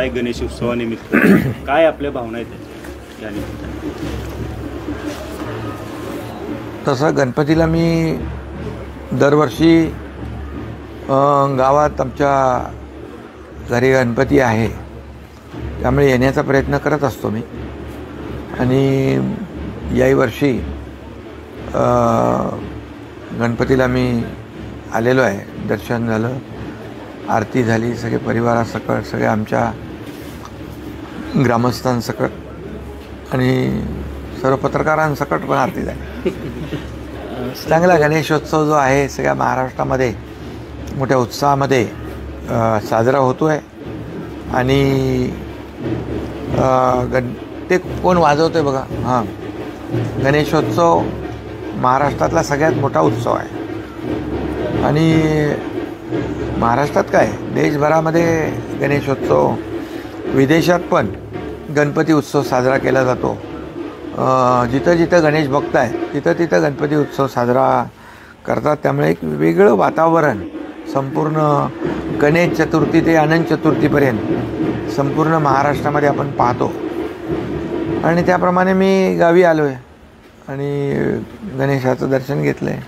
आलाय गणेश उत्सवानिमित्त, काय आपल्या भावना आहेत त्याच्या या निमित्ताने? तसं गणपतीला मी दरवर्षी गावात आमच्या घरी गणपती आहे त्यामुळे येण्याचा प्रयत्न करत असतो मी. आणि याही वर्षी गणपतीला मी आलेलो आहे. दर्शन झालं, आरती झाली, सगळे परिवारासकट, सगळे आमच्या ग्रामस्थांसकट आणि सर्व पत्रकारांसकट पण आरती झाली. चांगला गणेशोत्सव जो आहे सगळ्या महाराष्ट्रामध्ये मोठ्या उत्साहामध्ये साजरा होतो आहे. आणि ते कोण वाजवतो आहे बघा, हां, गणेशोत्सव महाराष्ट्रातला सगळ्यात मोठा उत्सव आहे. आणि महाराष्ट्रात काय देशभरामध्ये गणेशोत्सव, विदेशात पण गणपती उत्सव साजरा केला जातो. जिथं जिथं गणेश भक्त आहेत तिथं तिथं गणपती उत्सव साजरा करतात. त्यामुळे एक वेगळं वातावरण संपूर्ण गणेश चतुर्थी ते अनंत चतुर्थीपर्यंत संपूर्ण महाराष्ट्रामध्ये आपण पाहतो. आणि त्याप्रमाणे मी गावी आलो आहे आणि गणेशाचं दर्शन घेतलं आहे.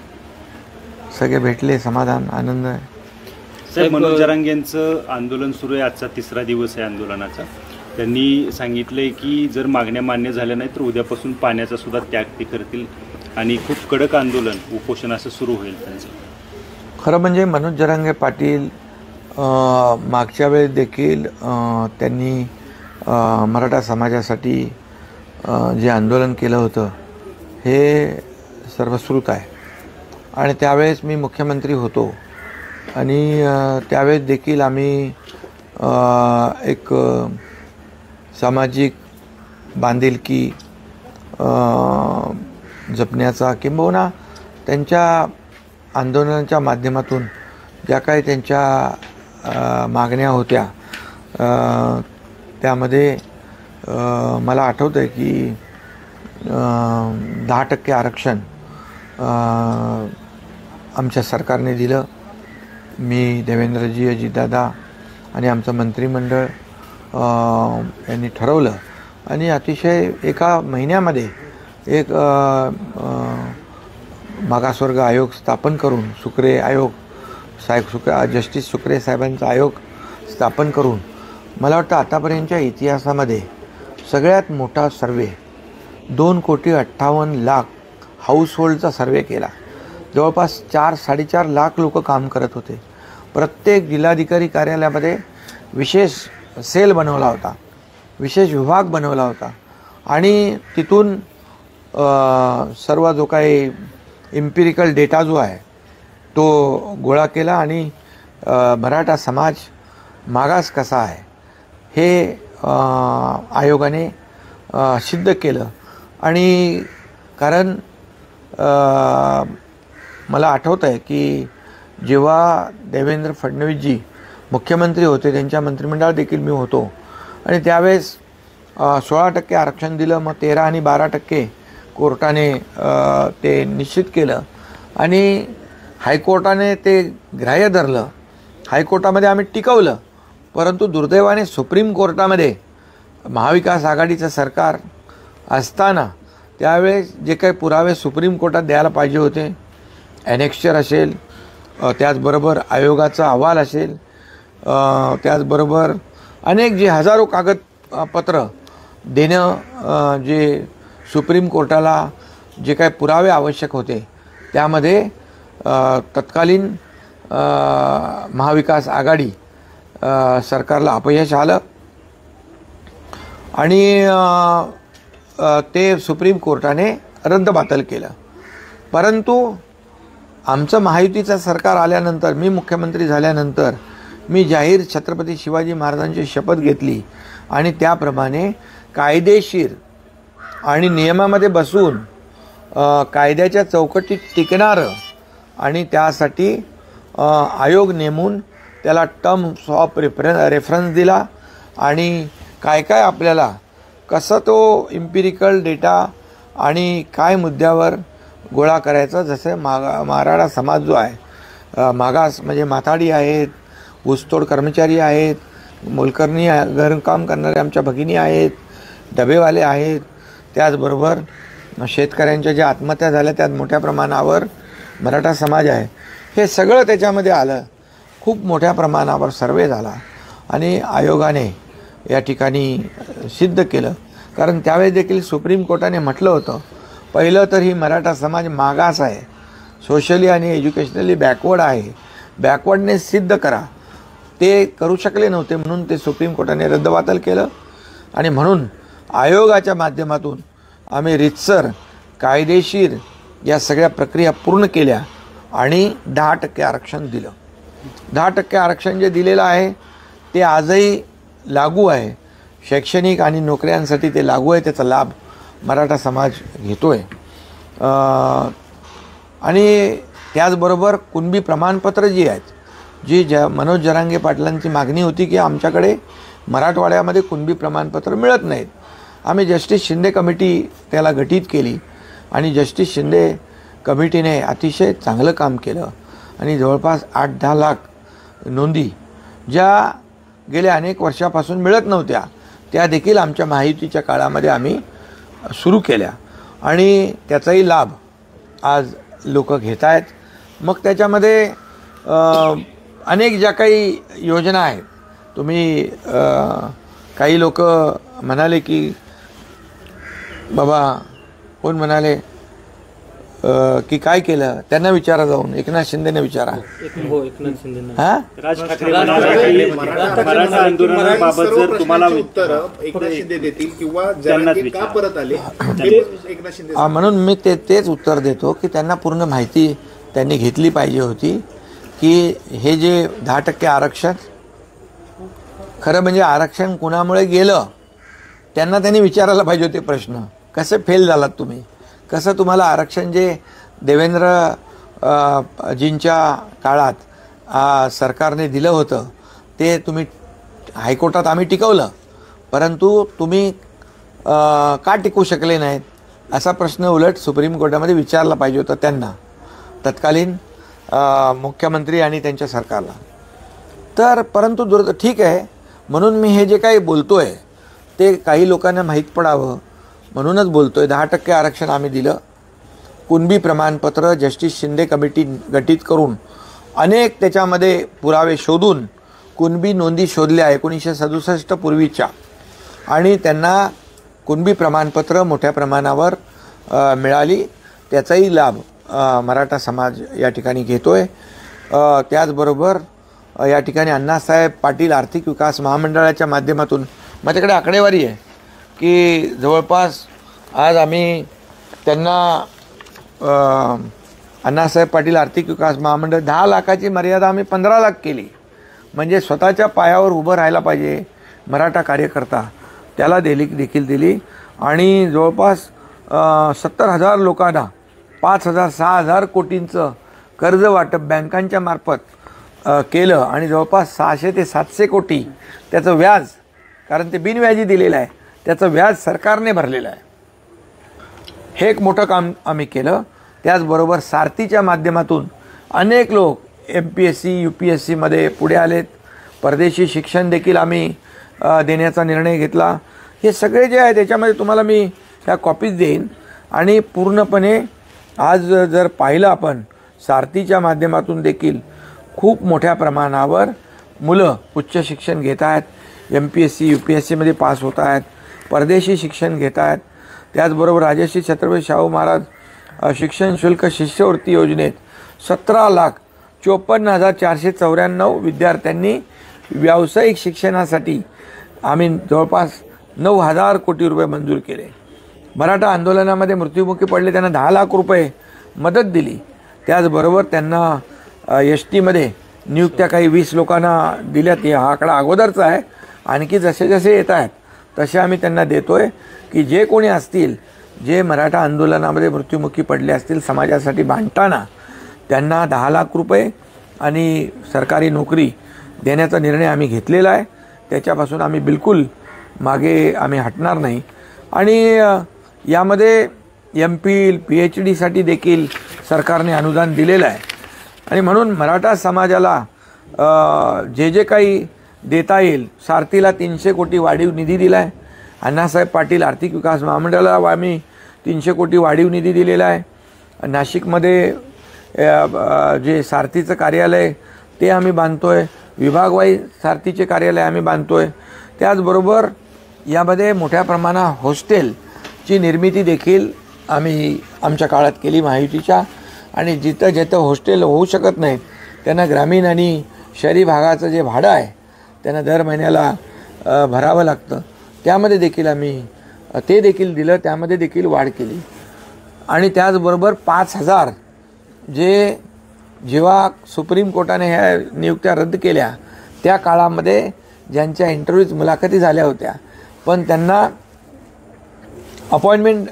सगळे भेटले, समाधान, आनंद आहे. साहेब, मनोज जरांगेंचं आंदोलन सुरू आहे, आजचा 3रा दिवस आहे आंदोलनाचा. त्यांनी सांगितलंय की जर मागण्या मान्य झाल्या नाही तर उद्यापासून पाण्याचा सुद्धा त्याग ते करतील आणि खूप कडक आंदोलन, उपोषण असं सुरू होईल त्यांचं. खरं म्हणजे मनोज जरांगे पाटील मागच्या वेळेस देखील त्यांनी मराठा समाजासाठी जे आंदोलन केलं होतं हे सर्वश्रुत आहे. आणि त्यावेळेस मी मुख्यमंत्री होतो आणि त्यावेळेस देखील आम्ही एक सामाजिक बांधिलकी जपण्याचा किंबहुना त्यांच्या आंदोलनाच्या माध्यमातून ज्या काही त्यांच्या मागण्या होत्या त्यामध्ये मला आठवतं आहे की 10% आरक्षण आमच्या सरकारने दिलं. मी, देवेंद्रजी, अजितदादा आणि आमचं मंत्रिमंडळ यांनी ठरवलं आणि अतिशय एका महिन्यामध्ये एक मागासवर्ग आयोग स्थापन करून, सुक्रे आयोग साहेब, जस्टिस सुक्रे साहेबांचा आयोग स्थापन करून मला वाटतं आतापर्यंतच्या इतिहासामध्ये सगळ्यात मोठा सर्वे 2,58,00,000 हाऊसहोल्डचा सर्वे केला. जवळपास 4-4.5 लाख लोक काम करत होते. प्रत्येक जिल्हाधिकारी कार्यालयामध्ये विशेष सेल बनवला होता, विशेष विभाग बनवला होता आणि तिथून सर्व जो काही इम्पिरिकल डेटा जो आहे तो गोळा केला आणि मराठा समाज मागास कसा आहे हे आयोगाने सिद्ध केलं. आणि कारण मला आठवतं आहे की जेव्हा देवेंद्र फडणवीसजी मुख्यमंत्री होते त्यांच्या मंत्रिमंडळात देखील मी होतो आणि त्यावेळेस 16% आरक्षण दिलं. मग 13 आणि 12% कोर्टाने ते निश्चित केलं आणि हायकोर्टाने ते ग्राह्य धरलं. हायकोर्टामध्ये आम्ही टिकवलं, परंतु दुर्दैवाने सुप्रीम कोर्टामध्ये महाविकास आघाडीचं सरकार असताना त्यावेळेस जे काही पुरावे सुप्रीम कोर्टात द्यायला पाहिजे होते, ॲनेक्स्चर असेल, त्याचबरोबर आयोगाचा अहवाल असेल, त्याचबरोबर अनेक जे हजारो कागदपत्र देणं जे सुप्रीम कोर्टाला जे काही पुरावे आवश्यक होते त्यामध्ये तत्कालीन महाविकास आघाडी सरकारला अपयश आलं आणि ते सुप्रीम कोर्टाने रद्दबातल केलं. परंतु आमचं महायुतीचं सरकार आल्यानंतर, मी मुख्यमंत्री झाल्यानंतर मी जाहीर छत्रपती शिवाजी महाराजांची शपथ घेतली आणि त्याप्रमाणे कायदेशीर आणि नियमामध्ये बसून कायद्याच्या चौकटीत टिकणारं आणि त्यासाठी आयोग नेमून त्याला टर्म्स ऑफ रेफरन्स दिला आणि काय काय आपल्याला कसं तो इम्पिरिकल डेटा आणि काय मुद्द्यावर गोळा करायचा. जसं मराठा समाज जो आहे मागास म्हणजे माथाडी आहेत, ऊसतोड कर्मचारी आहेत, मोलकरणी घरकाम करणारे आमच्या भगिनी आहेत, डबेवाले आहेत, त्याचबरोबर शेतकऱ्यांच्या ज्या आत्महत्या झाल्या त्यात मोठ्या प्रमाणावर मराठा समाज आहे. हे सगळं त्याच्यामध्ये आलं. खूप मोठ्या प्रमाणावर सर्वे झाला आणि आयोगाने या ठिकाणी सिद्ध केलं. कारण त्यावेळेस देखील सुप्रीम कोर्टाने म्हटलं होतं, पहिलं तर ही मराठा समाज मागास आहे, सोशली आणि एज्युकेशनली बॅकवर्ड आहे, बॅकवर्डनेस सिद्ध करा. ते करू शकले नव्हते म्हणून ते सुप्रीम कोर्टाने रद्दबातल केलं. आणि म्हणून आयोगाच्या माध्यमातून आम्ही रीतसर कायदेशीर या सगळ्या प्रक्रिया पूर्ण केल्या आणि 10% आरक्षण दिलं. 10% आरक्षण जे दिलेलं आहे ते आजही लागू आहे. शैक्षणिक आणि नोकऱ्यांसाठी ते लागू आहे. त्याचा लाभ मराठा समाज घेतो आहे. आणि त्याचबरोबर कुणबी प्रमाणपत्र जी आहेत, जी मनोज जरांगे पाटलांची मागणी होती की आमच्याकडे मराठवाड्यामध्ये कुणबी प्रमाणपत्र मिळत नाहीत. आम्ही जस्टिस शिंदे कमिटी त्याला गठीत केली आणि जस्टिस शिंदे कमिटीने अतिशय चांगलं काम केलं आणि जवळपास 8-10 लाख नोंदी ज्या गेल्या अनेक वर्षापासून मिळत नव्हत्या त्या देखील आमच्या महायुतीच्या काळामध्ये आम्ही सुरू केल्या आणि त्याचाही लाभ आज लोक घेत आहेत. मग त्याच्यामध्ये अनेक ज्या काही योजना आहेत, तुम्ही काही लोक म्हणाले की बाबा कोण म्हणाले की काय केलं, त्यांना विचारा, जाऊन एकनाथ शिंदेने विचारा. हां, राज ठाकरे मराठा आंदोलनाबाबत जर तुम्हाला उत्तर एकनाथ शिंदे देतील किंवा जरांगे का परत आले एकनाथ शिंदे. म्हणून मी तेच उत्तर देतो की त्यांना पूर्ण माहिती त्यांनी घेतली पाहिजे होती की हे जे 10% आरक्षण, खरं म्हणजे आरक्षण कुणामुळे गेलं त्यांना त्यांनी विचारायला पाहिजे होते प्रश्न. कसे फेल झालात तुम्ही, कसं तुम्हाला आरक्षण जे देवेंद्र जींच्या काळात सरकारने दिलं होतं ते तुम्ही हायकोर्टात आम्ही टिकवलं, परंतु तुम्ही का टिकवू शकले नाहीत असा प्रश्न उलट सुप्रीम कोर्टामध्ये विचारला पाहिजे होता त्यांना, तत्कालीन मुख्यमंत्री आणि त्यांच्या सरकारला. तर परंतु ठीक आहे, म्हणून मी हे जे काही बोलतो आहे ते काही लोकांना माहीत पडावं म्हणूनच बोलतो आहे. 10% आरक्षण आम्ही दिलं. कुणबी प्रमाणपत्र जस्टिस शिंदे कमिटी गठीत करून अनेक त्याच्यामध्ये पुरावे शोधून कुणबी नोंदी शोधल्या 1967 पूर्वीच्या, आणि त्यांना कुणबी प्रमाणपत्र मोठ्या प्रमाणावर मिळाली. त्याचाही लाभ मराठा समाज या ठिकाणी घेतो आहे. त्याचबरोबर या ठिकाणी अण्णासाहेब पाटील आर्थिक विकास महामंडळाच्या माध्यमातून माझ्याकडे आकडेवारी आहे की जवळपास आज आम्ही त्यांना अण्णासाहेब पाटील आर्थिक विकास महामंडळ 10 लाखाची मर्यादा आम्ही 15 लाख केली. म्हणजे स्वतःच्या पायावर उभं राहायला पाहिजे मराठा कार्यकर्ता, त्याला देखील दिली. आणि जवळपास 70,000 लोकांना 5,000-6,000 कोटींचं कर्ज वाटप बँकांच्या मार्फत केलं आणि जवळपास 600 ते 700 कोटी त्याचं व्याज, कारण ते बिनव्याजी दिलेलं आहे, त्याचं व्याज सरकारने भरलेलं आहे. हे एक मोठं काम आम्ही केलं. त्याचबरोबर सारथीच्या माध्यमातून अनेक लोक MPSC UPSCमध्ये पुढे आलेत. परदेशी शिक्षण देखील आम्ही देण्याचा निर्णय घेतला. हे सगळे जे आहे त्याच्यामध्ये तुम्हाला मी ह्या कॉपीज देईन. आणि पूर्णपणे आज जर पाहिलं आपण, सारथीच्या माध्यमातून देखील खूप मोठ्या प्रमाणावर मुलं उच्च शिक्षण घेत आहेत, MPSC UPSCमध्ये पास होत आहेत, परदेशी शिक्षण घेत आहेत. त्याचबरोबर राजर्षी छत्रपती शाहू महाराज शिक्षण शुल्क शिष्यवृत्ती योजनेत 17,54,494 विद्यार्थ्यांनी व्यावसायिक शिक्षणासाठी आम्ही जवळपास 9,000 कोटी रुपये मंजूर केले. मराठा आंदोलनामध्ये मृत्युमुखी पडले त्यांना 10 लाख रुपये मदत दिली. त्याचबरोबर त्यांना STमध्ये नियुक्त्या काही 20 लोकांना दिल्यात. हा आकडा अगोदरचा आहे, आणखी जसे जसे येत आहेत तसे आम्ही त्यांना देतो आहे की जे कोणी असतील, जे मराठा आंदोलनामध्ये मृत्युमुखी पडले असतील समाजासाठी भांडताना, त्यांना 10 लाख रुपये आणि सरकारी नोकरी देण्याचा निर्णय आम्ही घेतलेला आहे. त्याच्यापासून आम्ही बिलकुल मागे आम्ही हटणार नाही. आणि यामध्ये MPhil PhDसाठी देखील सरकारने अनुदान दिलेलं आहे. आणि म्हणून मराठा समाजाला जे काही देता येईल. सारथीला 300 कोटी वाढीव निधी दिला आहे. अण्णासाहेब पाटील आर्थिक विकास महामंडळाला आम्ही 300 कोटी वाढीव निधी दिलेला आहे. नाशिकमध्ये जे सारथीचं कार्यालय ते आम्ही बांधतोय. विभागवाईज सारथीचे कार्यालय आम्ही बांधतोय. त्याचबरोबर यामध्ये मोठ्या प्रमाणात हॉस्टेलची निर्मिती देखील आम्ही आमच्या काळात केली महायुतीच्या. आणि जिथं जिथं हॉस्टेल होऊ शकत नाहीत त्यांना ग्रामीण आणि शहरी भागाचं जे भाडं आहे त्यांना दर महिन्याला भरावं लागतं. त्यामध्ये देखील आम्ही ते देखील दिलं. त्यामध्ये देखील वाढ केली. आणि त्याचबरोबर 5,000 जेव्हा सुप्रीम कोर्टाने ह्या नियुक्त्या रद्द केल्या त्या काळामध्ये ज्यांच्या इंटरव्ह्यूज मुलाखती झाल्या होत्या पण त्यांना अपॉइंटमेंट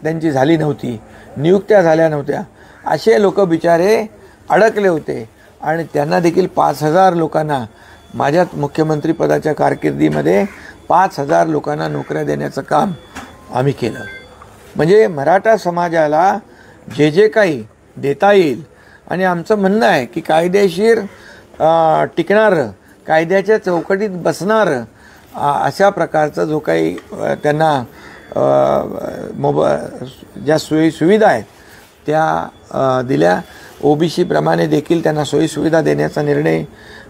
त्यांची झाली नव्हती, नियुक्त्या झाल्या नव्हत्या, असे लोक बिचारे अडकले होते. आणि त्यांना देखील 5,000 लोकांना माझ्या मुख्यमंत्री पदाच्या कारकिर्दीमध्ये 5,000 लोकांना नोकऱ्या देण्याचं काम आम्ही केलं. म्हणजे मराठा समाजाला जे काही देता येईल. आणि आमचं म्हणणं आहे की कायदेशीर टिकणारं, कायद्याच्या चौकटीत बसणारं अशा प्रकारचं जो काही त्यांना ज्या सोयीसुविधा आहेत त्या दिल्या. OBC प्रमाणे देखील त्यांना सोयीसुविधा देण्याचा निर्णय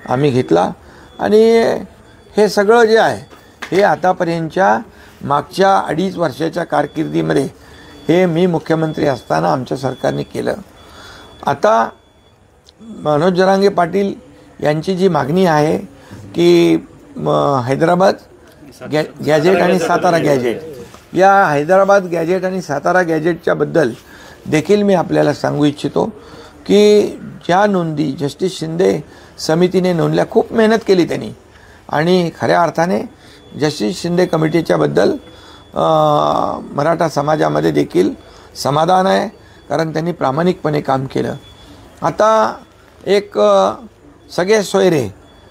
आम्ही घेतला. आणि हे सगळं जे आहे हे आतापर्यंतच्या मागच्या 2.5 वर्षाच्या कारकिर्दीमध्ये हे मी मुख्यमंत्री असताना आमच्या सरकारने केलं. आता मनोज जरांगे पाटील यांची जी मागणी आहे की हैदराबाद गॅजेट आणि सातारा गॅजेट, या हैदराबाद गॅजेट आणि सातारा गॅजेटच्याबद्दल देखील मी आपल्याला सांगू इच्छितो की ज्या नोंदी जस्टिस शिंदे समितीने नोंदल्या, खूप मेहनत केली त्यांनी. आणि खऱ्या अर्थाने जस्टिस शिंदे कमिटीच्याबद्दल मराठा समाजामध्ये देखील समाधान आहे, कारण त्यांनी प्रामाणिकपणे काम केलं. आता एक सगळे सोयरे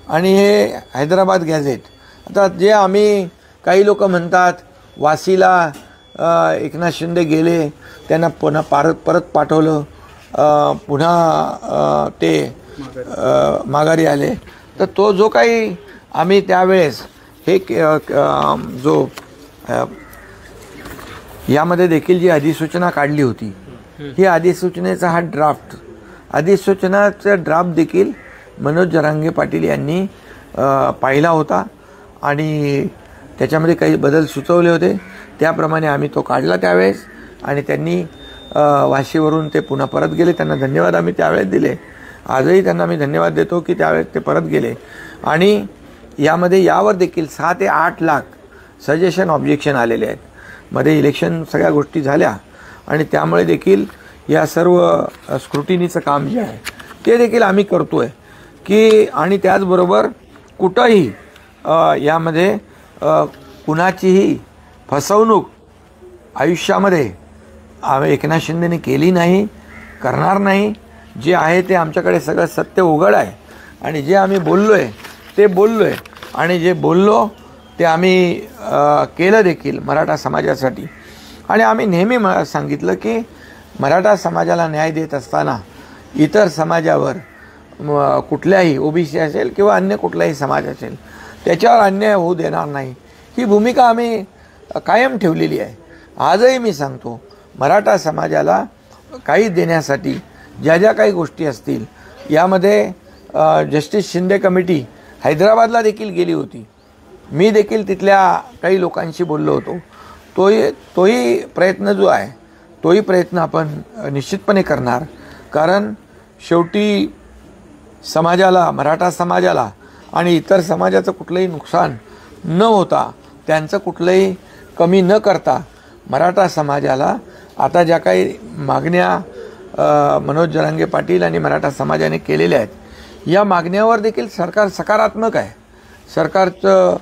आणि हे हैदराबाद गॅझेट, आता जे आम्ही काही लोक म्हणतात वाशीला एकनाथ शिंदे गेले, त्यांना पुन्हा परत पाठवलं, पुन्हा ते माघारी आले. तर तो जो काही आम्ही त्यावेळेस हे जो यामध्ये देखील जी अधिसूचना काढली होती, ही अधिसूचनेचा हा अधिसूचनाचा ड्राफ्ट देखील मनोज जरांगे पाटील यांनी पाहिला होता आणि त्याच्यामध्ये काही बदल सुचवले होते. त्याप्रमाणे आम्ही तो काढला त्यावेळेस. आणि त्यांनी वाशीवरून ते पुन्हा परत गेले. त्यांना धन्यवाद आम्ही त्यावेळेस दिले. आजही त्यांना मी धन्यवाद देतो की त्यावेळेस ते परत गेले. आणि यामध्ये यावर देखील 6 ते 8 लाख सजेशन ऑब्जेक्शन आलेले आहेत. मध्ये इलेक्शन सगळ्या गोष्टी झाल्या आणि त्यामुळे देखील या सर्व स्क्रुटिनीचं काम जे आहे ते देखील आम्ही करतो आहे की. आणि त्याचबरोबर कुठंही यामध्ये कुणाचीही फसवणूक आयुष्यामध्ये एकनाथ शिंदेने केली नाही, करणार नाही. जे आहे ते आमच्याकडे सगळं सत्य उघड आहे. आणि जे आम्ही बोललो आहे ते बोललो आहे. आणि जे बोललो ते आम्ही केलं देखील मराठा समाजासाठी. आणि आम्ही नेहमी सांगितलं की मराठा समाजाला न्याय देत असताना इतर समाजावर कुठल्याही OBC असेल किंवा अन्य कुठलाही समाज असेल त्याच्यावर अन्याय होऊ देणार नाही, ही भूमिका आम्ही कायम ठेवलेली आहे. आजही मी सांगतो मराठा समाजाला काही देण्यासाठी ज्या ज्या काही गोष्टी असतील, यामध्ये जस्टिस शिंदे कमिटी हैदराबादला देखील गेली होती. मी देखील तिथल्या काही लोकांशी बोललो होतो. तोही प्रयत्न जो आहे तोही प्रयत्न आपण निश्चितपणे करणार. कारण शेवटी समाजाला, मराठा समाजाला आणि इतर समाजाचं कुठलंही नुकसान न होता, त्यांचं कुठलंही कमी न करता मराठा समाजाला आता ज्या काही मागण्या मनोज जरांगे पाटील आणि मराठा समाजाने केलेल्या आहेत, या मागण्यावर देखील सरकार सकारात्मक आहे. सरकारचं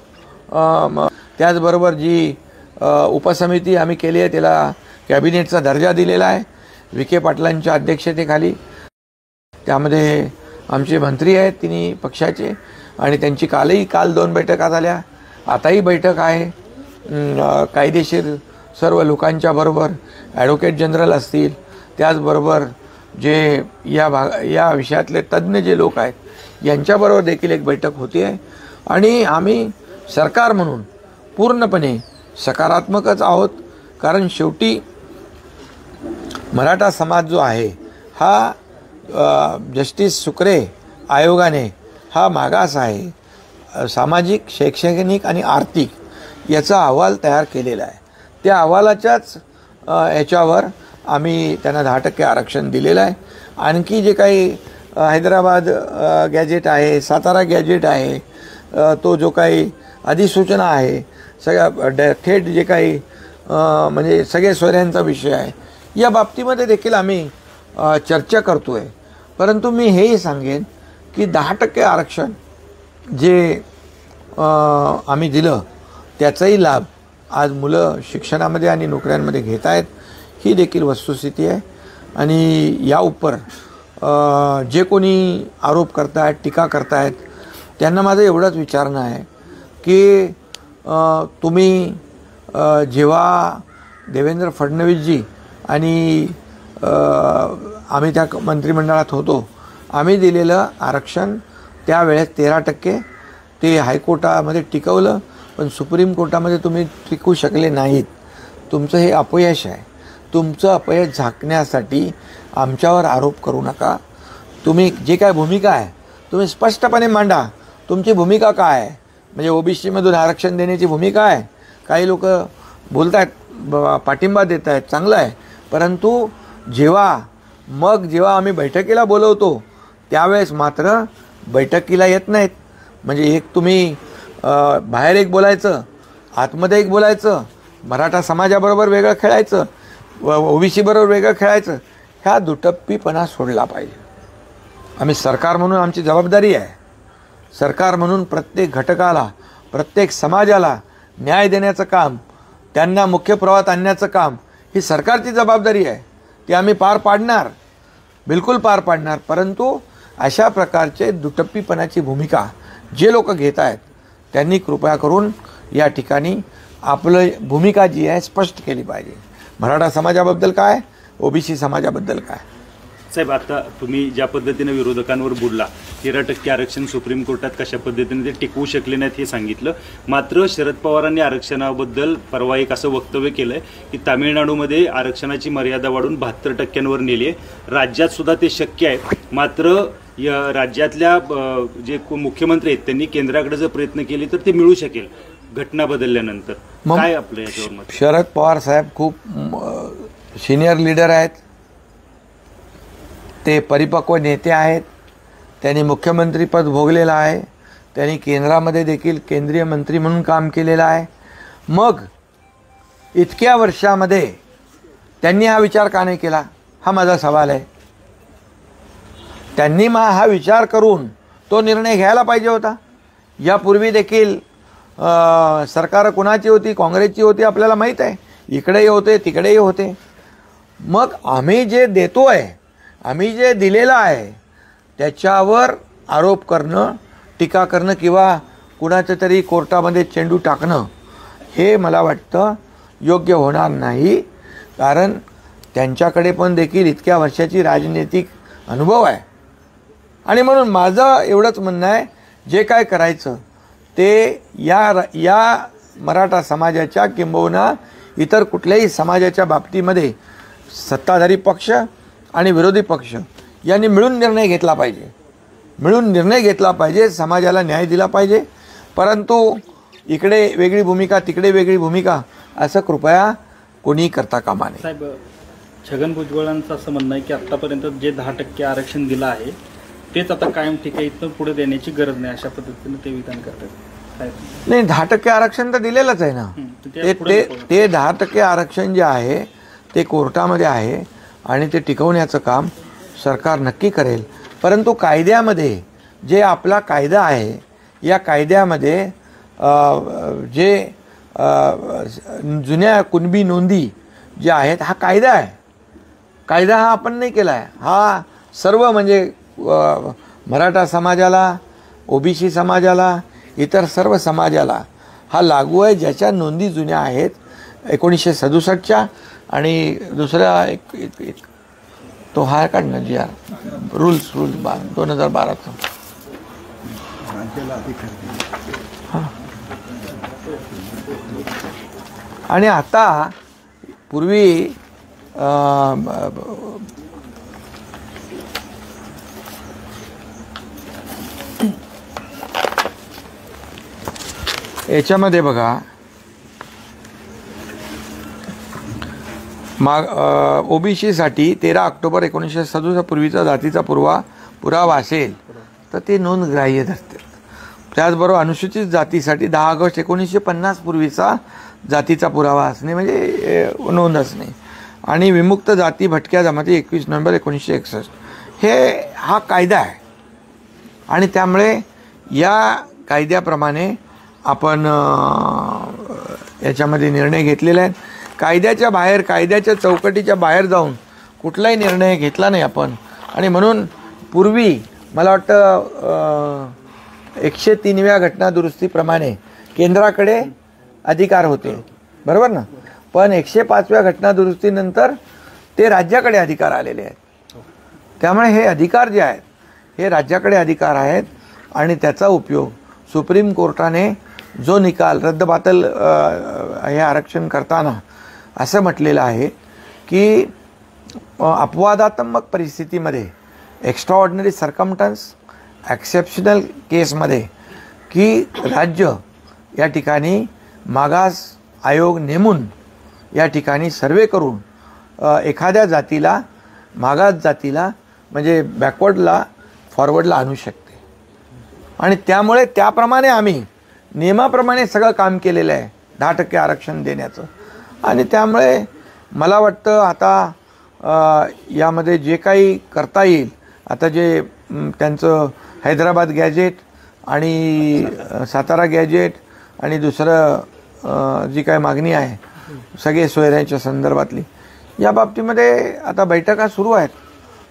त्याचबरोबर जी उपसमिती आम्ही केली आहे त्याला कॅबिनेटचा दर्जा दिलेला आहे विखे पाटलांच्या अध्यक्षतेखाली. त्यामध्ये आमचे मंत्री आहेत तिन्ही पक्षाचे आणि त्यांची काल 2 बैठका झाल्या. आताही बैठक आहे. कायदेशीर सर्व लोकांच्या बरोबर ॲडव्होकेट जनरल असतील, त्याचबरोबर जे या विषयातले तज्ज्ञ जे लोक आहेत यांच्याबरोबर देखील एक बैठक होती आहे आणि आम्ही सरकार म्हणून पूर्णपणे सकारात्मकच आहोत. कारण शेवटी मराठा समाज जो आहे हा जस्टिस सुक्रे आयोगाने हा मागास आहे, सामाजिक, शैक्षणिक आणि आर्थिक याचा अहवाल तयार केलेला आहे. त्या अहवालाच्याच याच्यावर आम्ही त्यांना 10% आरक्षण दिलेलं आहे. आणखी जे काही हैदराबाद गॅजेट आहे, सातारा गॅजेट आहे, तो जो काही अधिसूचना आहे, सगळ्या थेट जे काही म्हणजे सगळे सोयऱ्यांचा विषय आहे, या बाबतीमध्ये देखील आम्ही चर्चा करतो आहे. परंतु मी हेही सांगेन की 10% आरक्षण जे आम्ही दिलं त्याचाही लाभ आज मुलं शिक्षणामध्ये आणि नोकऱ्यांमध्ये घेत आहेत, ही देखील वस्तुस्थिती आहे. आणि या उपर जे कोणी आरोप करतायत, टीका करतायत, त्यांना माझं एवढंच विचारणं आहे की तुम्ही जेव्हा देवेंद्र फडणवीसजी आणि आम्ही त्या मंत्रिमंडळात होतो, आम्ही दिलेलं आरक्षण त्यावेळेस 13% ते हायकोर्टामध्ये टिकवलं, पण सुप्रीम कोर्टामध्ये तुम्ही टिकू शकले नाहीत. तुमचं हे अपयश आहे. तुमचं अपयश झाकण्यासाठी आमच्यावर आरोप करू नका. तुम्ही जे काय भूमिका आहे तुम्ही स्पष्टपणे मांडा. तुमची भूमिका काय आहे? म्हणजे ओबीसीमधून आरक्षण देण्याची भूमिका आहे. काही लोक बोलत आहेत, पाठिंबा देत आहेत, चांगलं आहे. परंतु जेव्हा आम्ही बैठकीला बोलवतो त्यावेळेस मात्र बैठकीला येत नाहीत. म्हणजे एक तुम्ही बाहेर एक बोलायचं, आतमध्ये एक बोलायचं, मराठा समाजाबरोबर वेगळं खेळायचं, ओबीसी बरोबर वेगळं खेळायचं. ह्या दुटप्पीपणा सोडला पाहिजे. आम्ही सरकार म्हणून आमची जबाबदारी आहे. सरकार म्हणून प्रत्येक घटकाला, प्रत्येक समाजाला न्याय देण्याचं काम, त्यांना मुख्य प्रवाहात आणण्याचं काम ही सरकारची जबाबदारी आहे. ती आम्ही पार पाडणार, बिलकुल पार पाडणार. परंतु अशा प्रकारचे दुटप्पीपणाची भूमिका जे लोक घेत आहेत त्यांनी कृपया करून या ठिकाणी आपलं भूमिका जी आहे स्पष्ट केली पाहिजे. मराठा समाजाबद्दल काय, ओबीसी समाजाबद्दल काय. साहेब, आता तुम्ही ज्या पद्धतीने विरोधकांवर बोलला, 13% आरक्षण सुप्रीम कोर्टात कशा पद्धतीने ते टिकवू शकले नाहीत हे सांगितलं. मात्र शरद पवारांनी आरक्षणाबद्दल परवा एक असं वक्तव्य केलंय की तामिळनाडूमध्ये आरक्षणाची मर्यादा वाढून 72% नेली आहे. राज्यात सुद्धा ते शक्य आहे. मात्र या राज्यातल्या जे मुख्यमंत्री आहेत त्यांनी केंद्राकडे जर प्रयत्न केले तर ते मिळू शकेल घटना बदलल्यानंतर. काय आपलं याच्यावर मत? शरद पवार साहेब खूप सिनियर लीडर आहेत. ते परिपक्व नेते आहेत. त्यांनी मुख्यमंत्रीपद भोगलेलं आहे. त्यांनी केंद्रामध्ये देखील केंद्रीय मंत्री म्हणून काम केलेलं आहे. मग इतक्या वर्षामध्ये त्यांनी हा विचार का नाही केला, हा माझा सवाल आहे. त्यांनी हा विचार करून तो निर्णय घ्यायला पाहिजे होता. यापूर्वी देखील सरकार कोणाची होती, काँग्रेसची होती, आपल्याला माहीत आहे. इकडेही होते, तिकडेही होते. मग आम्ही जे देतो आहे, आम्ही जे दिलेलं आहे त्याच्यावर आरोप करणं, टीका करणं किंवा कुणाचं तरी कोर्टामध्ये चेंडू टाकणं हे मला वाटतं योग्य होणार नाही. कारण त्यांच्याकडे पण देखील इतक्या वर्षाची राजनैतिक अनुभव आहे. आणि म्हणून माझं एवढंच म्हणणं आहे, जे काय करायचं ते या मराठा समाजाच्या किंबहुना इतर कुठल्याही समाजाच्या बाबतीमध्ये सत्ताधारी पक्ष आणि विरोधी पक्ष यांनी मिळून निर्णय घेतला पाहिजे. मिळून निर्णय घेतला पाहिजे, समाजाला न्याय दिला पाहिजे. परंतु इकडे वेगळी भूमिका, तिकडे वेगळी भूमिका असं कृपया कोणी करता कामा नये. साहेब, छगन भुजबळांचं असं म्हणणं आहे की आत्तापर्यंत जे 10% आरक्षण दिलं आहे तेच आता कायम ठीक आहे, इथून पुढे देण्याची गरज नाही, अशा पद्धतीने ते विधान करतात. नाही, 10% आरक्षण तर दिलेलंच आहे ना. ते 10% आरक्षण जे आहे ते कोर्टामध्ये आहे आणि ते टिकवण्याचं काम सरकार नक्की करेल. परंतु कायद्यामध्ये जे आपला कायदा आहे, या कायद्यामध्ये जे जुन्या कुणबी नोंदी ज्या आहेत, हा कायदा आहे. कायदा हा आपण नाही केला आहे. हा सर्व म्हणजे मराठा समाजाला, ओबीसी समाजाला, इतर सर्व समाजाला हा लागू आहे. ज्याच्या नोंदी जुन्या आहेत 1967च्या आणि दुसरा तो हा काढणं जी रूल्स 2012चा आणि आता पूर्वी याच्यामध्ये बघा ओबीसीसाठी 13 ऑक्टोबर 1967 पूर्वीचा जातीचा पुरावा असेल तर ते नोंदग्राह्य धरतात. त्याचबरोबर अनुसूचित जातीसाठी 10 ऑगस्ट 1950 पूर्वीचा जातीचा पुरावा असणे म्हणजे नोंद असणे आणि विमुक्त जाती भटक्या जमाती 21 नोव्हेंबर 1961 हा कायदा आहे. आणि त्यामुळे या कायद्याप्रमाणे आपण याच्यामध्ये निर्णय घेतलेले आहेत. कायद्याच्या बाहेर, कायद्याच्या चौकटीच्या बाहेर जाऊन कुठलाही निर्णय घेतला नाही आपण. आणि म्हणून पूर्वी मला वाटतं 103व्या घटनादुरुस्तीप्रमाणे केंद्राकडे अधिकार होते, बरोबर ना. पण 105व्या घटनादुरुस्तीनंतर ते राज्याकडे अधिकार आलेले आहेत. त्यामुळे हे अधिकार जे आहेत हे राज्याकडे अधिकार आहेत आणि त्याचा उपयोग सुप्रीम कोर्टाने जो निकाल रद्दबातल हे आरक्षण करताना असं म्हटलेलं आहे की अपवादात्मक परिस्थितीमध्ये, एक्स्ट्राऑर्डिनरी सर्कमस्टन्स, एक्सेप्शनल केसमध्ये की राज्य या ठिकाणी मागास आयोग नेमून या ठिकाणी सर्वे करून एखाद्या जातीला, मागास जातीला म्हणजे बॅकवर्डला फॉरवर्डला आणू शकते. आणि त्यामुळे त्याप्रमाणे आम्ही नियमाप्रमाणे सगळं काम केलेलं आहे 10% आरक्षण देण्याचं. आणि त्यामुळे मला वाटतं आता यामध्ये जे काही करता येईल, आता जे त्यांचं हैदराबाद गॅजेट आणि सातारा गॅजेट आणि दुसरं जी काही मागणी आहे सगळे सोयऱ्यांच्या संदर्भातली, या बाबतीमध्ये आता बैठका सुरू आहेत.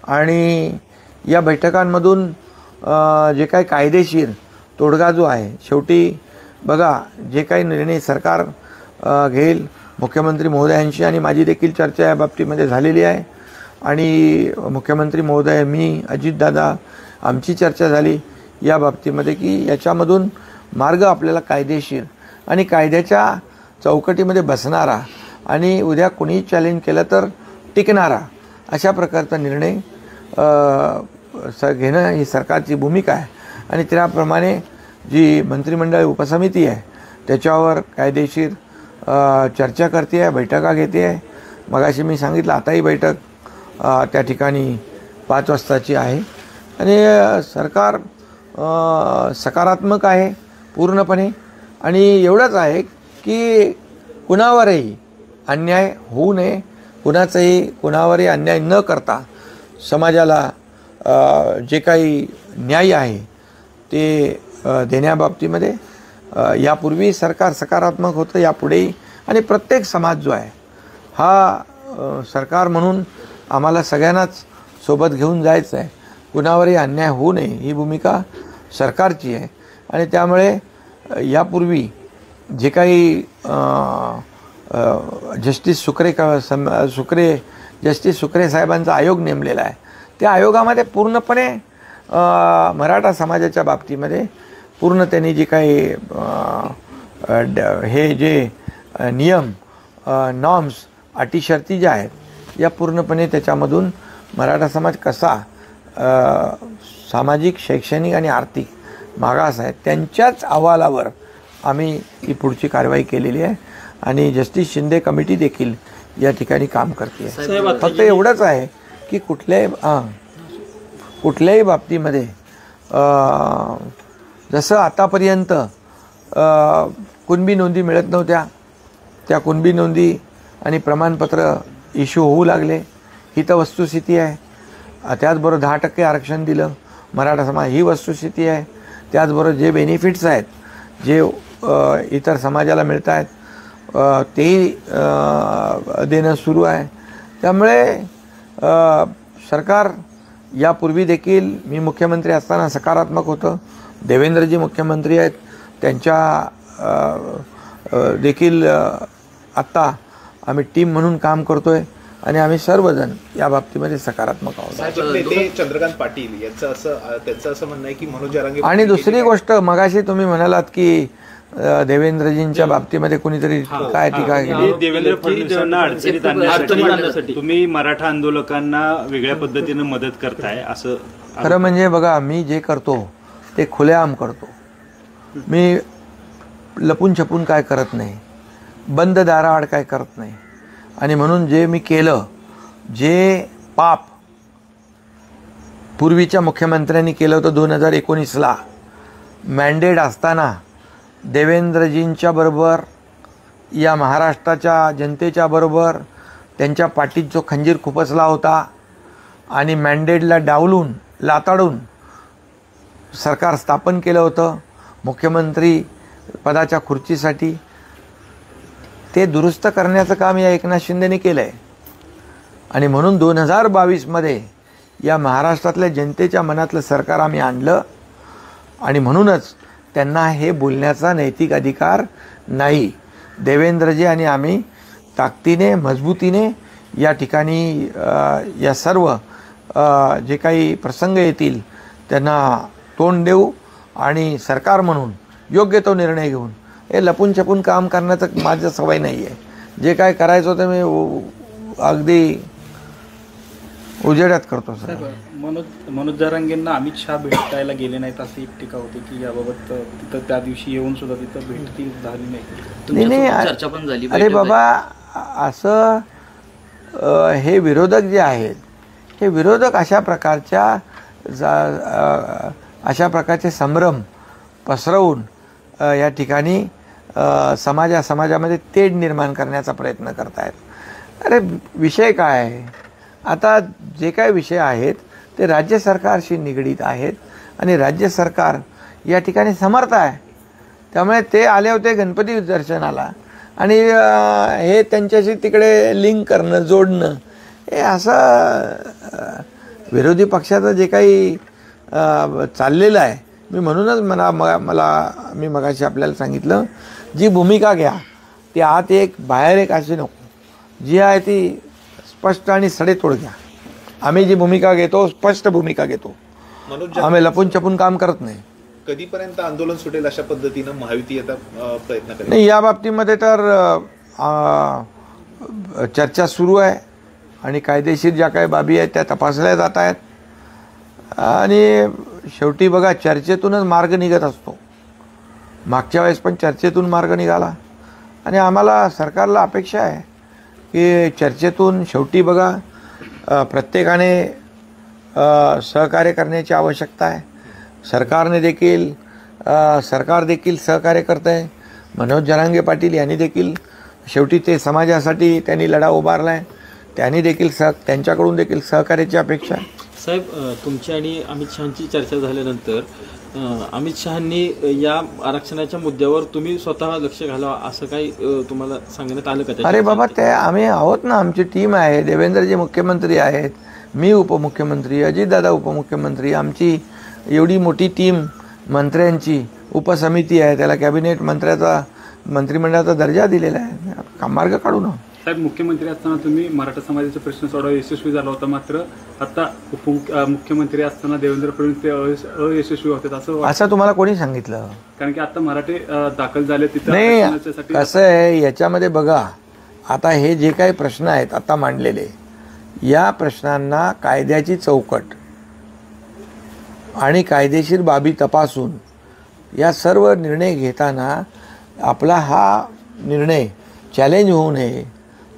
आणि या बैठकांमधून जे काही कायदेशीर तोडगा जो आहे, शेवटी बघा जे काही निर्णय सरकार घेईल, मुख्यमंत्री महोदयांशी आणि माझी देखील चर्चा या बाबतीमध्ये झालेली आहे. आणि मुख्यमंत्री महोदय, मी, अजितदादा, आमची चर्चा झाली या बाबतीमध्ये की याच्यामधून मार्ग आपल्याला कायदेशीर आणि कायद्याच्या चौकटीमध्ये बसणारा आणि उद्या कोणीही चॅलेंज केलं तर टिकणारा अशा प्रकारचा निर्णय घेणं ही सरकारची भूमिका आहे. आणि त्याप्रमाणे जी मंत्रिमंडळ उपसमिती आहे त्याच्यावर कायदेशीर चर्चा करते आहे, बैठका घेते आहे. मगाशी मी सांगितलं आताही बैठक त्या ठिकाणी 5 वाजताची आहे. आणि सरकार सकारात्मक आहे पूर्णपणे. आणि एवढंच आहे की कुणावरही अन्याय होऊ नये, कुणावरही अन्याय न करता समाजाला जे काही न्याय आहे ते देण्याबाबतीमध्ये यापूर्वी सरकार सकारात्मक होतं, यापुढेही. आणि प्रत्येक समाज जो आहे हा सरकार म्हणून आम्हाला सगळ्यांनाच सोबत घेऊन जायचं आहे. कुणावरही अन्याय होऊ नये ही भूमिका सरकारची आहे. आणि त्यामुळे यापूर्वी जे काही जस्टिस सुक्रे साहेबांचा आयोग नेमलेला आहे त्या आयोगामध्ये पूर्णपणे मराठा समाजाच्या बाबतीमध्ये पूर्ण त्यांनी जे काही हे जे नियम, नॉर्म्स, अटी शर्ती ज्या आहेत या पूर्णपणे त्याच्यामधून मराठा समाज कसा सामाजिक, शैक्षणिक आणि आर्थिक मागास आहे त्यांच्याच अहवालावर आम्ही ही पुढची कारवाई केलेली आहे. आणि जस्टिस शिंदे कमिटी देखील या ठिकाणी काम करते. फक्त एवढंच आहे की कुठल्याही बाबतीमध्ये जसं आतापर्यंत कुणबी नोंदी मिळत नव्हत्या, त्या कुणबी नोंदी आणि प्रमाणपत्र इश्यू होऊ लागले, ही तर वस्तुस्थिती आहे. त्याचबरोबर 10% आरक्षण दिलं मराठा समाज, ही वस्तुस्थिती आहे. त्याचबरोबर जे बेनिफिट्स आहेत जे इतर समाजाला मिळत आहेत तेही देणं सुरू आहे. त्यामुळे सरकार यापूर्वी देखील मी मुख्यमंत्री असताना सकारात्मक होतं. देवेंद्रजी मुख्यमंत्री आहेत, त्यांच्या देखील आत्ता आम्ही टीम म्हणून काम करतो आहे. आणि आम्ही सर्वजण या बाबतीमध्ये सकारात्मक आहोत. भाजप नेते चंद्रकांत पाटील त्यांचं असं म्हणणं आहे की मनोज जरांगे आणि दुसरी गोष्ट, मगाशी तुम्ही म्हणालात की देवेंद्रजींच्या बाबतीमध्ये कुणीतरी काय टीका केली. देवेंद्र फडणवीसांना अडचणीत आणण्यासाठी तुम्ही मराठा आंदोलकांना वेगळ्या पद्धतीनं मदत करताय असं. खरं म्हणजे बघा, मी जे करतो ते खुलेआम करतो. मी लपून छपून काय करत नाही, बंद दाराआड काय करत नाही. आणि म्हणून जे मी केलं, जे पाप पूर्वीच्या मुख्यमंत्र्यांनी केलं होतं 2019ला मॅन्डेट असताना, देवेंद्रजींच्या बरोबर, या महाराष्ट्राच्या जनतेच्या बरोबर त्यांच्या पाठीत जो खंजीर खुपसला होता आणि मॅन्डेटला डावलून लाताडून सरकार स्थापन केलं होतं मुख्यमंत्री पदाच्या खुर्चीसाठी, ते दुरुस्त करण्याचं काम या एकनाथ शिंदेने केलं आहे. आणि म्हणून 2022मध्ये या महाराष्ट्रातल्या जनतेच्या मनातलं सरकार आम्ही आणलं. आणि म्हणूनच त्यांना हे बोलण्याचा नैतिक अधिकार नाही. देवेंद्रजी आणि आम्ही ताकदीने, मजबूतीने या ठिकाणी या सर्व जे काही प्रसंग येतील त्यांना तोंड देऊ आणि सरकार म्हणून योग्य तो निर्णय घेऊन. हे लपून छपून काम करण्याचं माझं सवय नाही आहे. जे काय करायचं होतं मी अगदी उजेडात करतो. सर, मनोज जरांगेंना अमित शहा भेटायला गेले नाहीत अशी एक टीका होती की याबाबत तिथं त्या दिवशी येऊन सुद्धा तिथं भेट झाली नाही. चर्चा पण झाली. अरे बाबा, असं हे विरोधक जे आहेत, हे विरोधक अशा प्रकारचे संभ्रम पसरवून या ठिकाणी समाजामध्ये तेढ निर्माण करण्याचा प्रयत्न करतायत. अरे विषय काय आहे? आता जे काय विषय आहेत ते राज्य सरकारशी निगडीत आहेत आणि राज्य सरकार या ठिकाणी समर्थ आहे. त्यामुळे ते आले होते गणपती दर्शनाला आणि हे त्यांच्याशी तिकडे लिंक करणं, जोडणं, हे असं विरोधी पक्षाचं जे काही चाललेलं आहे. मी म्हणूनच मी मगाशी आपल्याला सांगितलं, जी भूमिका घ्या ती आत एक बाहेर एक अशी नको, जी आहे ती स्पष्ट आणि सडेतोड घ्या. आम्ही जी भूमिका घेतो स्पष्ट भूमिका घेतो. आम्ही लपून छपून काम करत नाही. कधीपर्यंत आंदोलन सुटेल अशा पद्धतीनं महायुती आता प्रयत्न करेल? नाही, या बाबतीमध्ये तर चर्चा सुरू आहे आणि कायदेशीर ज्या काही बाबी आहेत त्या तपासल्या जात आहेत. आणि शेवटी बघा, चर्चेतूनच मार्ग निघत असतो. मागच्या वेळेस पण चर्चेतून मार्ग निघाला आणि आम्हाला सरकारला अपेक्षा आहे की चर्चेतून शेवटी बघा प्रत्येकाने सहकार्य करण्याची आवश्यकता आहे. सरकार देखील सहकार्य करत आहे. मनोज जरांगे पाटील यांनी देखील शेवटी ते समाजासाठी त्यांनी लढा उभारला आहे. त्यांनी देखील त्यांच्याकडून देखील सहकार्याची अपेक्षा आहे. साहेब, तुमची आणि अमित शहांची चर्चा झाल्यानंतर अमित शहांनी या आरक्षणाच्या मुद्द्यावर तुम्ही स्वतः लक्ष घालावा असं काही तुम्हाला सांगण्यात आलं का? अरे बाबा, ते आम्ही आहोत ना, आमची टीम आहे. देवेंद्रजी मुख्यमंत्री आहेत, मी उपमुख्यमंत्री, अजितदादा उपमुख्यमंत्री. आमची एवढी मोठी टीम मंत्र्यांची उपसमिती आहे, त्याला कॅबिनेट मंत्रिमंडळाचा दर्जा दिलेला आहे. मार्ग काढू ना. साहेब, मुख्यमंत्री असताना तुम्ही मराठा समाजाचा प्रश्न सोडवायला यशस्वी झाला होता, मात्र आता मुख्यमंत्री असताना देवेंद्र फडणवीस अयशस्वी होते असं तुम्हाला कोणी सांगितलं? कारण की आता मराठे दाखल झाले तिथं. नाही, कसं आहे याच्यामध्ये बघा, आता हे जे काही प्रश्न आहेत आता मांडलेले, या प्रश्नांना कायद्याची चौकट आणि कायदेशीर बाबी तपासून या सर्व निर्णय घेताना आपला हा निर्णय चॅलेंज होऊ नये,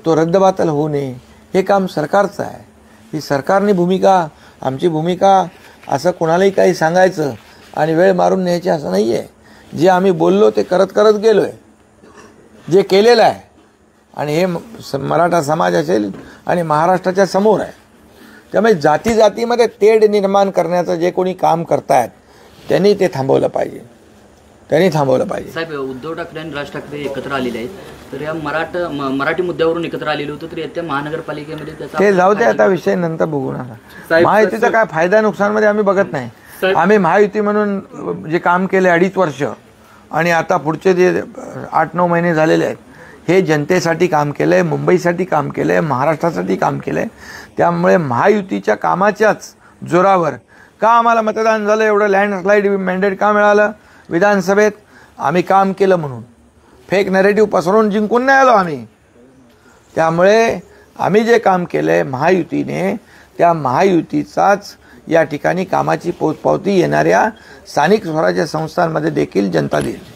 तो रद्दबातल होऊ नये, हे काम सरकारचं आहे. ही सरकारने भूमिका, आमची भूमिका असं कोणालाही काही सांगायचं आणि वेळ मारून न्यायची असं नाही आहे. जे आम्ही बोललो ते करत करत गेलो आहे, जे केलेलं आहे. आणि हे मराठा समाज असेल आणि महाराष्ट्राच्या समोर आहे. त्यामुळे जातीमध्ये तेढ निर्माण करण्याचं जे कोणी काम करतायत त्यांनी ते थांबवलं पाहिजे. साहेब, उद्धव ठाकरे आणि राज ठाकरे एकत्र आलेले आहेत, तर या मराठी मुद्द्यावरून एकत्र आलेले होते, तर येत्या महानगरपालिकेमध्ये त्याचा ते जाऊ दे, आता विषय नंतर बघू ना. महायुतीचा काय फायदा नुकसानमध्ये आम्ही बघत नाही. आम्ही महायुती म्हणून जे काम केले 2.5 वर्ष आणि आता पुढचे जे 8-9 महिने झालेले आहेत, हे जनतेसाठी काम केलं आहे, मुंबईसाठी काम केलं आहे, महाराष्ट्रासाठी काम केलं आहे. त्यामुळे महायुतीच्या कामाच्याच जोरावर का आम्हाला मतदान झालं, एवढं लँडस्लाईड मॅन्डेट का मिळालं विधानसभेत, आम्ही काम केलं म्हणून. फेक नॅरेटिव्ह पसरवून जिंकून नाही आलो आम्ही. त्यामुळे आम्ही जे काम केलं आहे महायुतीने, त्या महायुतीचाच या ठिकाणी कामाची पोचपावती येणाऱ्या स्थानिक स्वराज्य संस्थांमध्ये देखील जनता देईल.